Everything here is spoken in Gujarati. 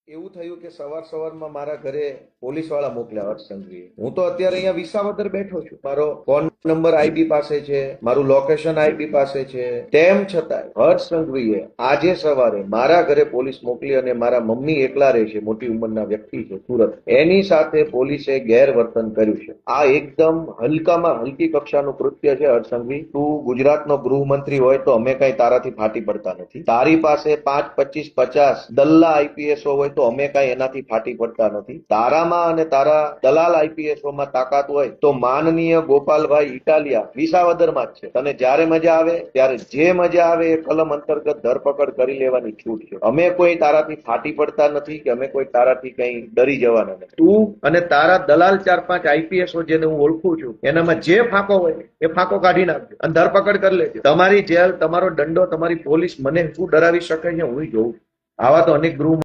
એવું થયું કે સવારમાં મારા ઘરે પોલીસ વાળા મોકલ્યા હર્ષ સંઘવીએ. હું તો અત્યારે અહીંયા વિસાવદર બેઠો છું. મારો ફોન નંબર આઈબી પાસે છે, મારું લોકેશન આઈબી પાસે છે. તેમ છતાંય હર્ષ સંઘવીએ આજે સવારે મારા ઘરે પોલીસ મોકલી અને મારા મમ્મી એકલા રહે છે, મોટી ઉંમરના વ્યક્તિ છે સુરત, એની સાથે પોલીસે ગેરવર્તન કર્યું છે. આ એકદમ હલકામાં હલકી કક્ષાનું કૃત્ય છે. હર્ષ સંઘવી, તું ગુજરાતનો ગૃહમંત્રી હોય તો અમે કઈ તારાથી ફાટી પડતા નથી. તારી પાસે 5, 25, 50 દલ્લા આઈપીએસો હોય તો અમે કઈ એનાથી ફાટી પડતા નથી. તારામાં અને તારા દલાલ આઈપીએસોમાં તાકાત હોય તો માનનીય ગોપાલભાઈ ઇટાલિયા વિસાવદરમાં જ છે. તને જ્યારે મજા આવે ત્યારે જે મજા આવે એ કલમ અંતર્ગત ધરપકડ કરી લેવાની છૂટ છે. અમે કોઈ તારાથી ફાટી પડતા નથી કે અમે કોઈ તારાથી કઈ ડરી જવાના નથી. તું અને તારા દલાલ 4-5 આઈપીએસો જેને હું ઓળખું છું એનામાં જે ફાંકો હોય એ ફાંકો કાઢી નાખજો અને ધરપકડ કરી લેજો. તમારી જેલ, તમારો દંડો, તમારી પોલીસ મને શું ડરાવી શકે છે હું જોઉં. આવા તો અનેક ગૃહ